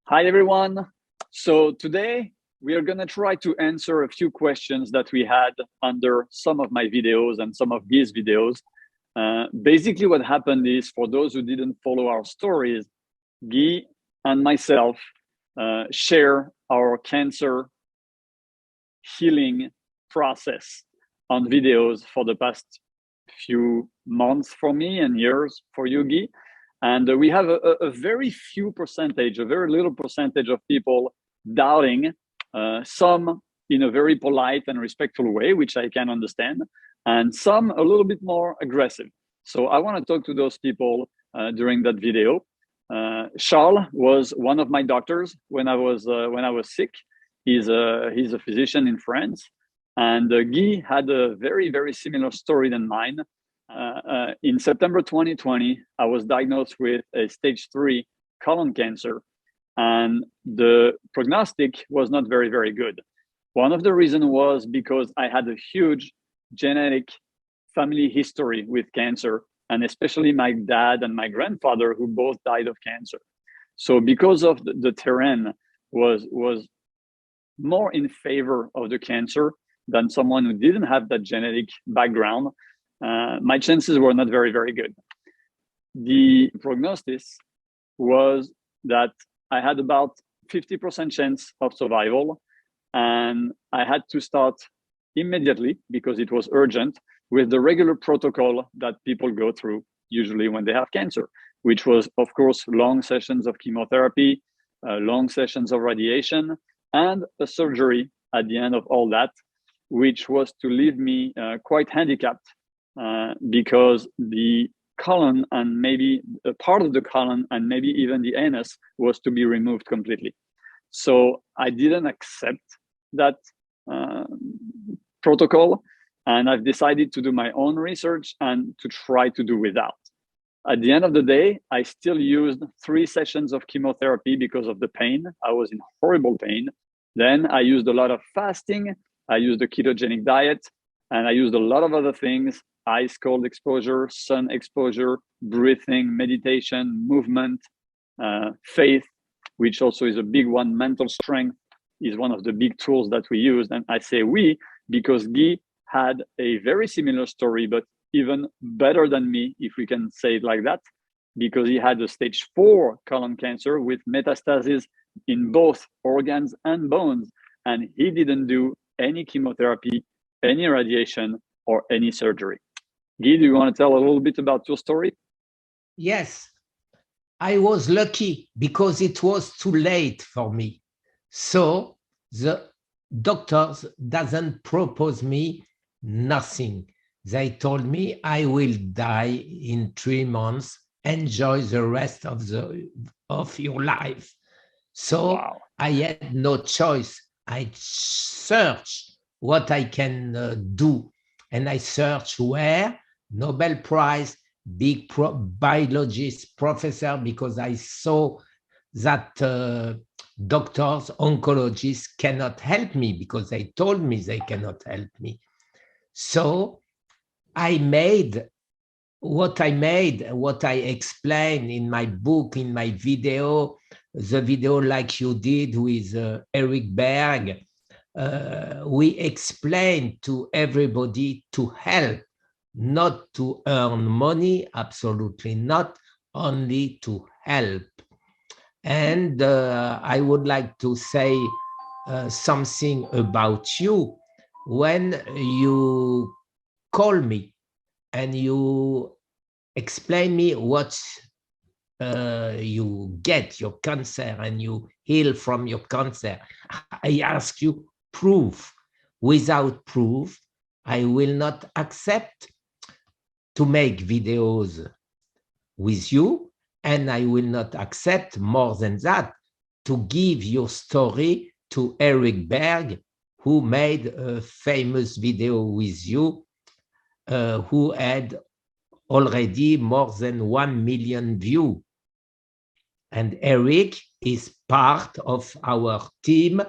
Hi, everyone. So today we are going to try to answer a few questions that we had under some of my videos and some of these videos. Basically, what happened is, for those who didn't follow our stories, Guy and myself share our cancer healing process on videos for the past few months for me and years for you, Guy. And we have a very few percentage, a very little percentage of people doubting, some in a very polite and respectful way, which I can understand, and some a little bit more aggressive. So I want to talk to those people during that video. Charles was one of my doctors when I was sick. He's a physician in France, and Guy had a very similar story than mine. In September 2020, I was diagnosed with a stage 3 colon cancer, and the prognostic was not very good. One of the reasons was because I had a huge genetic family history with cancer, and especially my dad and my grandfather, who both died of cancer. So because of the terrain was more in favor of the cancer than someone who didn't have that genetic background, my chances were not very good. The prognosis was that I had about 50% chance of survival, and I had to start immediately, because it was urgent, with the regular protocol that people go through usually when they have cancer, which was, of course, long sessions of chemotherapy, long sessions of radiation, and a surgery at the end of all that, which was to leave me quite handicapped, because the colon and maybe a part of the colon and maybe even the anus was to be removed completely. So I didn't accept that protocol, and I've decided to do my own research and to try to do without. At the end of the day, I still used 3 sessions of chemotherapy because of the pain. I was in horrible pain. Then I used a lot of fasting. I used a ketogenic diet, and I used a lot of other things: ice cold exposure, sun exposure, breathing, meditation, movement, faith, which also is a big one. Mental strength is one of the big tools that we used. And I say we because Guy had a very similar story, but even better than me, if we can say it like that, because he had a stage 4 colon cancer with metastases in both organs and bones. And he didn't do any chemotherapy, any radiation, or any surgery. Guy, do you want to tell a little bit about your story? Yes, I was lucky because it was too late for me. So the doctors doesn't propose me nothing. They told me I will die in 3 months. Enjoy the rest of your life. So wow. I had no choice. I searched what I can do, and I searched where Nobel Prize, big biologist professor, because I saw that doctors, oncologists cannot help me because they told me they cannot help me. So I made what I explained in my book, in my video, the video like you did with Eric Berg. We explained to everybody to help, not to earn money, absolutely not, only to help. And I would like to say something about you. When you call me and you explain me what you get your cancer and you heal from your cancer, I ask you proof. Without proof, I will not accept to make videos with you, and I will not accept more than that to give your story to Eric Berg, who made a famous video with you, who had already more than 1 million views. And Eric is part of our team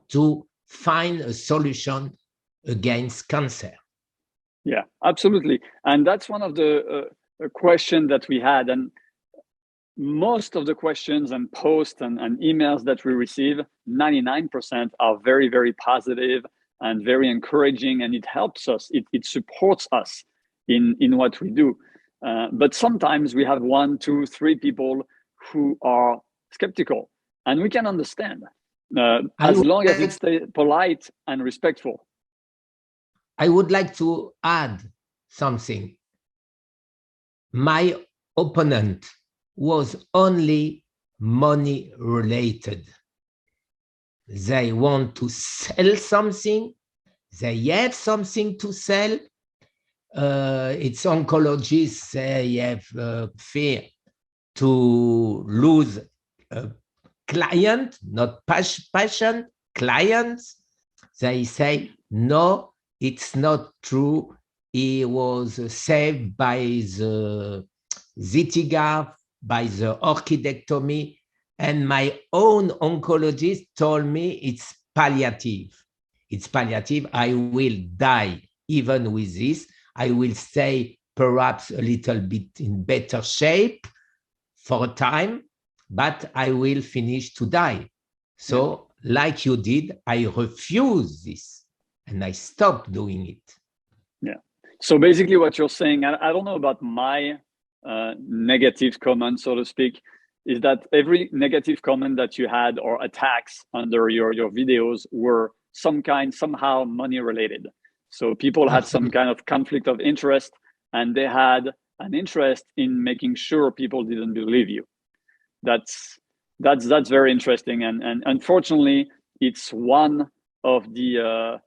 to find a solution against cancer. Yeah, absolutely. And that's one of the question that we had. And most of the questions and posts and emails that we receive, 99% are very, very positive and very encouraging, and it helps us, it supports us in what we do. But sometimes we have 1, 2, 3 people who are skeptical, and we can understand, as long as it's polite and respectful. I would like to add something. My opponent was only money related. They want to sell something. They have something to sell. It's oncologists, they have fear to lose a client, not patient, clients. They say, no, it's not true. He was saved by the Zitiga, by the orchidectomy, and my own oncologist told me it's palliative. It's palliative. I will die even with this. I will stay perhaps a little bit in better shape for a time, but I will finish to die. So, like you did, I refuse this and I stopped doing it. Yeah. So basically what you're saying, I don't know about my negative comment, so to speak, is that every negative comment that you had or attacks under your videos were somehow money related. So people had some kind of conflict of interest, and they had an interest in making sure people didn't believe you. That's very interesting, and unfortunately, it's one of the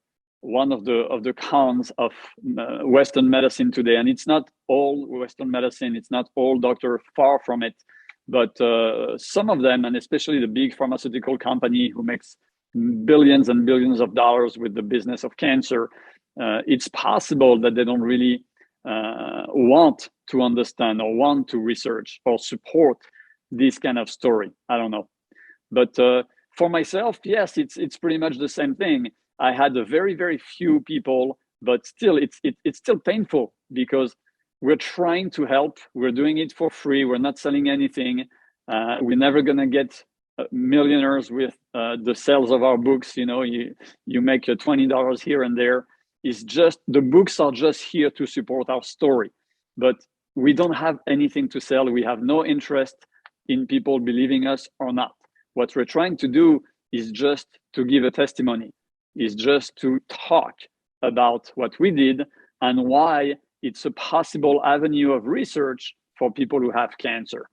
cons of Western medicine today. And it's not all Western medicine, it's not all doctor, far from it, but some of them, and especially the big pharmaceutical company who makes billions and billions of dollars with the business of cancer, it's possible that they don't really want to understand or want to research or support this kind of story. I don't know. But for myself, yes, it's pretty much the same thing. I had a very, very few people, but still it's still painful because we're trying to help. We're doing it for free. We're not selling anything. We're never going to get millionaires with the sales of our books. You know, you make $20 here and there. It's just, the books are just here to support our story, but we don't have anything to sell. We have no interest in people believing us or not. What we're trying to do is just to give a testimony, is just to talk about what we did and why it's a possible avenue of research for people who have cancer.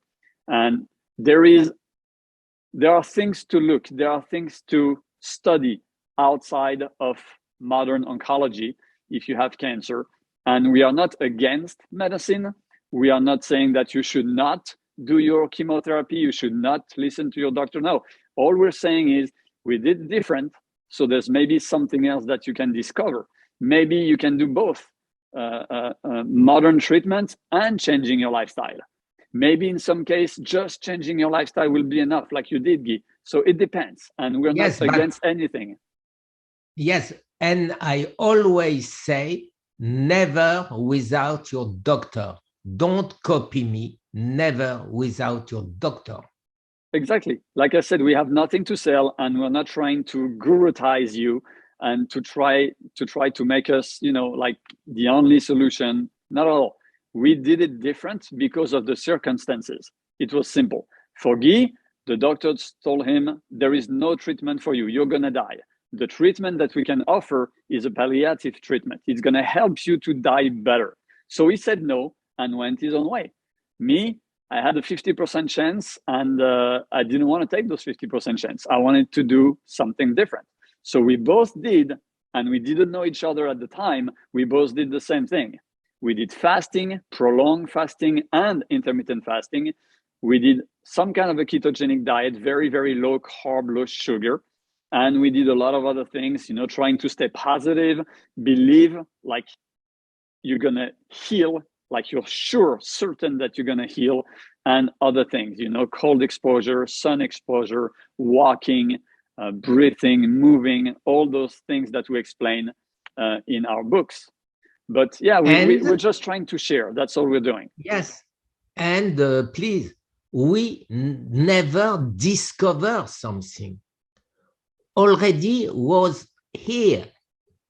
And there are things to look, there are things to study outside of modern oncology if you have cancer. And we are not against medicine. We are not saying that you should not do your chemotherapy, you should not listen to your doctor. No, all we're saying is we did different. So there's maybe something else that you can discover. Maybe you can do both modern treatments and changing your lifestyle. Maybe in some case, just changing your lifestyle will be enough, like you did, Guy. So it depends, and we're not against anything. Yes, and I always say, never without your doctor. Don't copy me, never without your doctor. Exactly. Like I said, we have nothing to sell, and we're not trying to gurutize you and to try to make us, you know, like the only solution. Not at all. We did it different because of the circumstances. It was simple. For Guy, the doctors told him, there is no treatment for you. You're going to die. The treatment that we can offer is a palliative treatment. It's going to help you to die better. So he said no and went his own way. Me, I had a 50% chance, and I didn't want to take those 50% chance. I wanted to do something different. So we both did, and we didn't know each other at the time. We both did the same thing. We did fasting, prolonged fasting, and intermittent fasting. We did some kind of a ketogenic diet, very, very low carb, low sugar. And we did a lot of other things, you know, trying to stay positive, believe like you're going to heal, like you're certain that you're going to heal, and other things, you know, cold exposure, sun exposure, walking, breathing, moving, all those things that we explain in our books. But yeah, we're just trying to share. That's all we're doing. Yes. And please we never discover something. Already was here.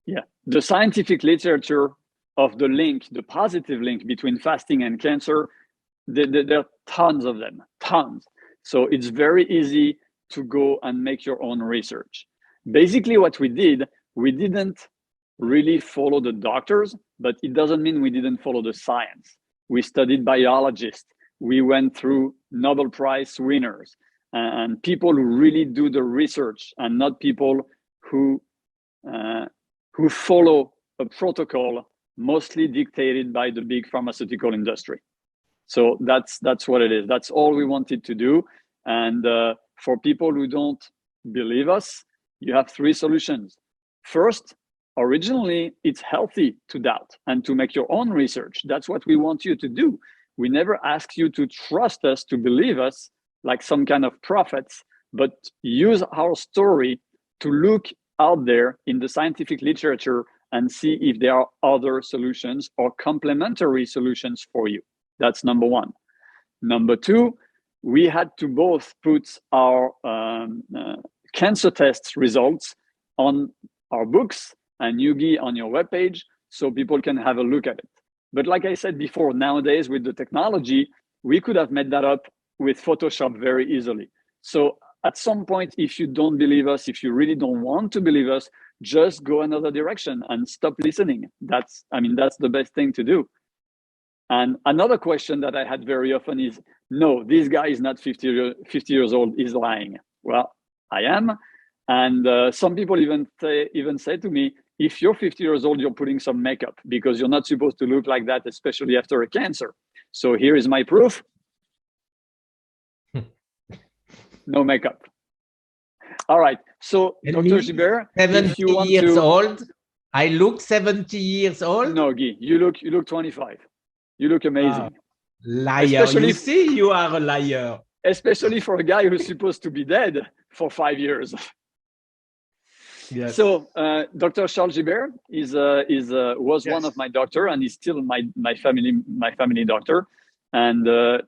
Yeah, the scientific literature of the link, the positive link between fasting and cancer, there are tons of them, tons. So it's very easy to go and make your own research. Basically what we did, we didn't really follow the doctors, but it doesn't mean we didn't follow the science. We studied biologists. We went through Nobel Prize winners and people who really do the research and not people who follow a protocol mostly dictated by the big pharmaceutical industry. So that's what it is. That's all we wanted to do. And for people who don't believe us, you have three solutions. First, originally, it's healthy to doubt and to make your own research. That's what we want you to do. We never ask you to trust us, to believe us like some kind of prophets, but use our story to look out there in the scientific literature and see if there are other solutions or complementary solutions for you. That's number one. Number two, we had to both put our cancer tests results on our books and Yugi on your webpage so people can have a look at it. But like I said before, nowadays with the technology, we could have made that up with Photoshop very easily. So at some point, if you don't believe us, if you really don't want to believe us, just go another direction and stop listening. That's the best thing to do. And another question that I had very often is, no, this guy is not 50 years old, he's lying. Well, I am. And some people even say to me, if you're 50 years old, you're putting some makeup because you're not supposed to look like that, especially after a cancer. So here is my proof. No makeup. All right. So, And Dr. Gibert, 70 if you want years to... old, I look 70 years old? No, Guy, you look 25. You look amazing. Liar. Especially, you see, you are a liar. Especially for a guy who's supposed to be dead for 5 years. Yes. So, Dr. Charles Gibert was one of my doctor, and he's still my family doctor. And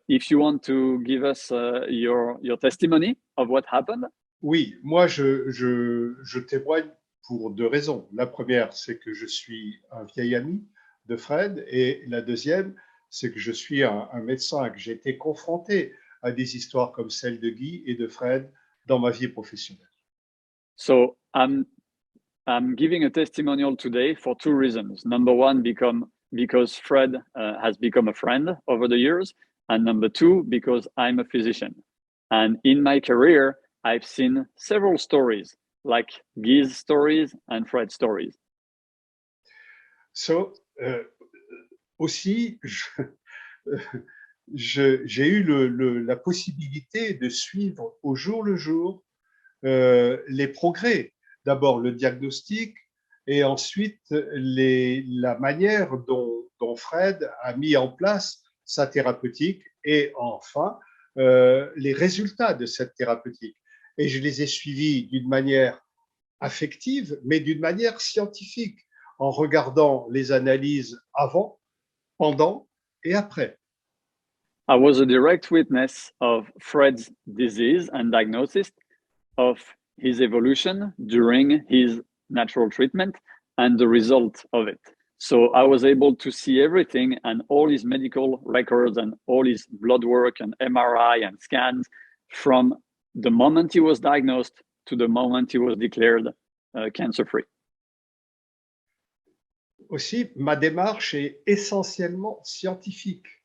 if you want to give us your testimony of what happened. Oui, moi je témoigne pour deux raisons. La première, c'est que je suis un vieil ami de Fred, et la deuxième, c'est que je suis un médecin, que j'ai été confronté à des histoires comme celle de Guy et de Fred dans ma vie professionnelle. So I'm giving a testimonial today for two reasons. Number one, because Fred has become a friend over the years, and number two, because I'm a physician. And in my career, I've seen several stories, like Guy's stories and Fred's stories. So, aussi, j'ai eu la possibilité de suivre au jour le jour les progrès. D'abord le diagnostic et ensuite la manière dont Fred a mis en place sa thérapeutique et enfin les résultats de cette thérapeutique. Et je les ai suivis d'une manière affective, mais d'une manière scientifique, en regardant les analyses avant, pendant et après. I was a direct witness of Fred's disease and diagnosis, of his evolution during his natural treatment and the result of it. So I was able to see everything and all his medical records and all his blood work and MRI and scans from the moment he was diagnosed to the moment he was declared cancer-free. Aussi, ma démarche est essentiellement scientifique.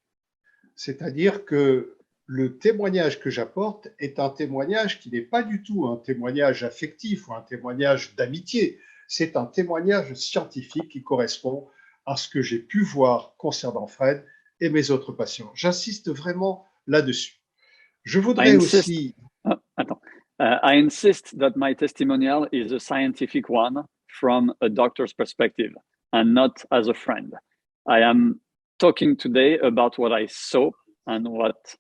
C'est-à-dire que le témoignage que j'apporte est un témoignage qui n'est pas du tout un témoignage affectif ou un témoignage d'amitié. C'est un témoignage scientifique qui correspond à ce que j'ai pu voir concernant Fred et mes autres patients. J'insiste vraiment là-dessus. Je voudrais aussi... I insist that my testimonial is a scientific one from a doctor's perspective and not as a friend. I am talking today about what I saw and what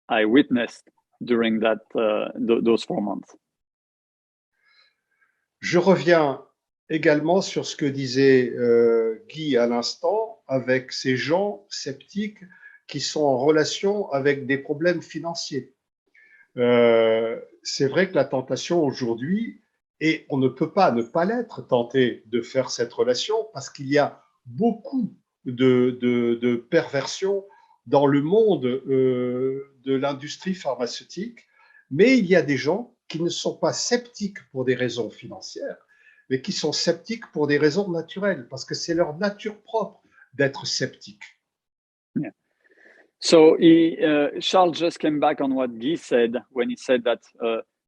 I witnessed during those 4 months. Je reviens également sur ce que disait Guy à l'instant, avec ces gens sceptiques qui sont en relation avec des problèmes financiers. C'est vrai que la tentation aujourd'hui, et on ne peut pas ne pas l'être, tenté de faire cette relation, parce qu'il y a beaucoup de perversions dans le monde de l'industrie pharmaceutique, mais il y a des gens qui ne sont pas sceptiques pour des raisons financières, mais qui sont sceptiques pour des raisons naturelles, parce que c'est leur nature propre d'être sceptique. Yeah. So Charles just came back on what Guy said when he said that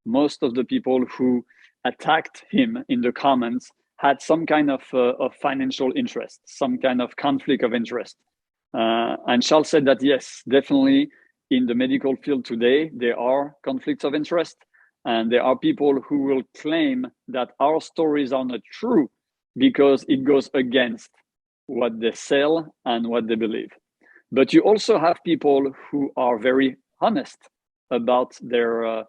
most of the people who attacked him in the comments had some kind of financial interest, some kind of conflict of interest. And Charles said that, yes, definitely in the medical field today, there are conflicts of interest. And there are people who will claim that our stories are not true because it goes against what they sell and what they believe. But you also have people who are very honest about their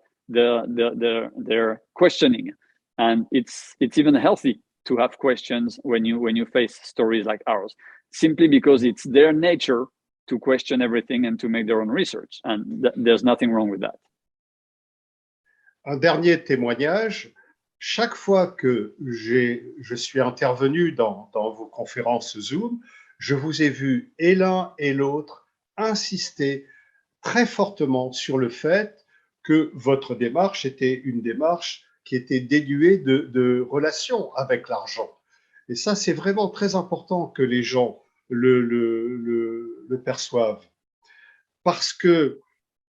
questioning, and it's even healthy to have questions when you face stories like ours, simply because it's their nature to question everything and to make their own research, and there's nothing wrong with that. Un dernier témoignage. Chaque fois que je suis intervenu dans vos conférences Zoom, je vous ai vu et l'un et l'autre insister très fortement sur le fait que votre démarche était une démarche qui était dénuée de relations avec l'argent. Et ça, c'est vraiment très important que les gens le perçoivent. Parce que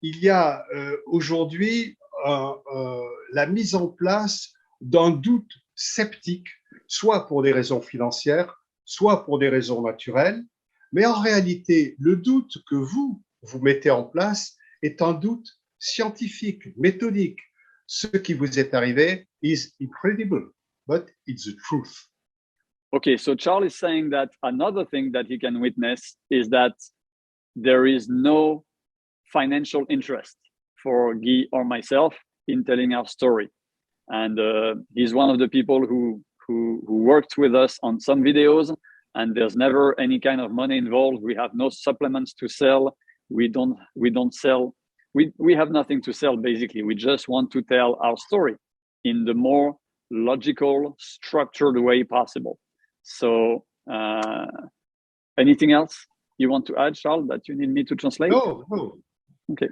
il y a aujourd'hui la mise en place d'un doute sceptique, soit pour des raisons financières, soit pour des raisons naturelles. Mais en réalité, le doute que vous mettez en place est un doute scientifique, méthodique. Ce qui vous est arrivé is incredible, but it's the truth. Okay, so Charles is saying that another thing that he can witness is that there is no financial interest for Guy or myself in telling our story. And he's one of the people who worked with us on some videos, and there's never any kind of money involved. We have no supplements to sell. We don't sell. We have nothing to sell, basically. We just want to tell our story in the more logical, structured way possible. So anything else you want to add, Charles, that you need me to translate? No. Okay.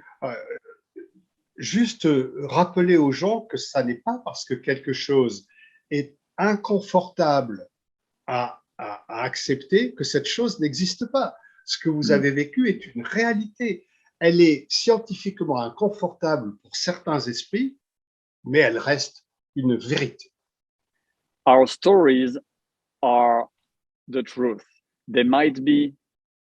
Juste rappeler aux gens que ça n'est pas parce que quelque chose est inconfortable à accepter que cette chose n'existe pas. Ce que vous avez vécu est une réalité. Elle est scientifiquement inconfortable pour certains esprits, mais elle reste une vérité. Our stories are the truth. They might be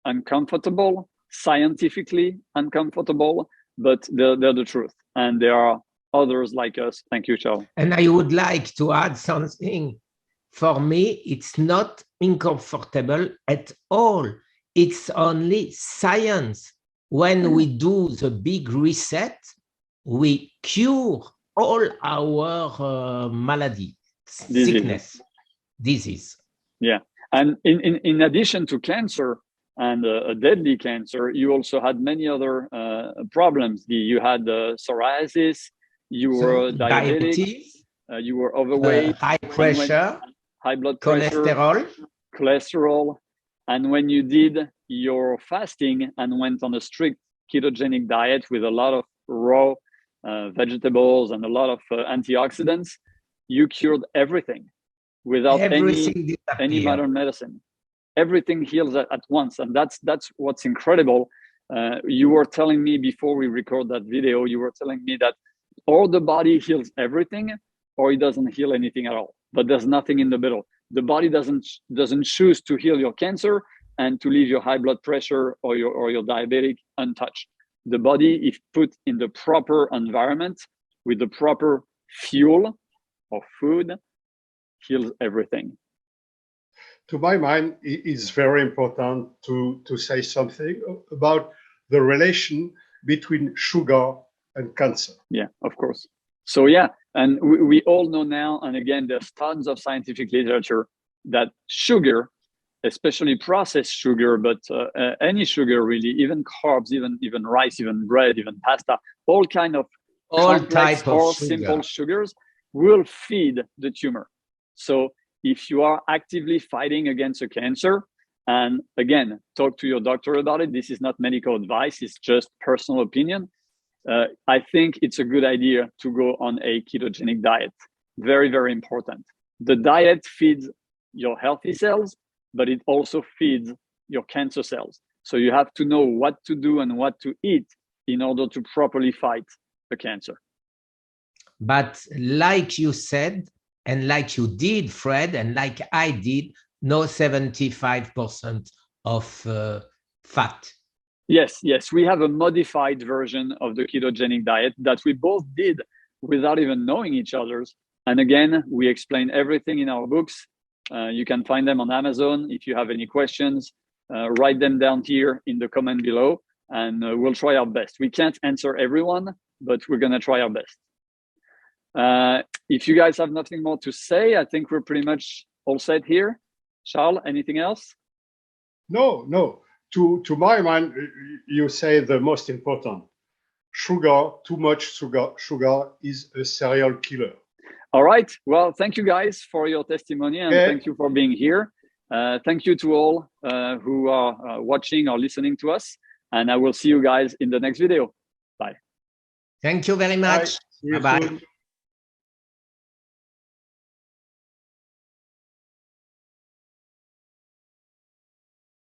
uncomfortable, scientifically uncomfortable, but they're the truth. And there are others like us. Thank you, Charles. And I would like to add something. For me, it's not uncomfortable at all. It's only science. When we do the big reset, we cure all our malady, sickness, disease. Yeah. And in addition to cancer, and a deadly cancer, you also had many other problems. You had psoriasis, you were diabetic, you were overweight, high pressure, high blood pressure, cholesterol. And when you did your fasting and went on a strict ketogenic diet with a lot of raw vegetables and a lot of antioxidants, you cured everything without any modern medicine. Everything heals at once, and that's what's incredible. You were telling me before we record that video, you were telling me that or the body heals everything or it doesn't heal anything at all, but there's nothing in the middle. The body doesn't choose to heal your cancer and to leave your high blood pressure or your diabetic untouched. The body, if put in the proper environment with the proper fuel or food, heals everything. To my mind, it is very important to say something about the relation between sugar and cancer. Yeah, of course. So yeah, and we all know now, and again, there's tons of scientific literature that sugar especially processed sugar, but any sugar really, even carbs, even rice, even bread, even pasta, all kind of complex or simple sugars will feed the tumor. So if you are actively fighting against a cancer, and again, talk to your doctor about it. This is not medical advice, it's just personal opinion. I think it's a good idea to go on a ketogenic diet. Very, very important. The diet feeds your healthy cells, but it also feeds your cancer cells. So you have to know what to do and what to eat in order to properly fight the cancer. But like you said, and like you did, Fred, and like I did, no 75% of fat. Yes, we have a modified version of the ketogenic diet that we both did without even knowing each other's. And again, we explain everything in our books. You can find them on Amazon. If you have any questions, write them down here in the comment below, and we'll try our best. We can't answer everyone, but we're going to try our best. If you guys have nothing more to say, I think we're pretty much all set here. Charles, anything else? No. To my mind, you say the most important. Sugar, too much sugar is a serial killer. All right. Well, thank you guys for your testimony, and thank you for being here. Thank you to all who are watching or listening to us. And I will see you guys in the next video. Bye. Thank you very much. Bye. Bye-bye.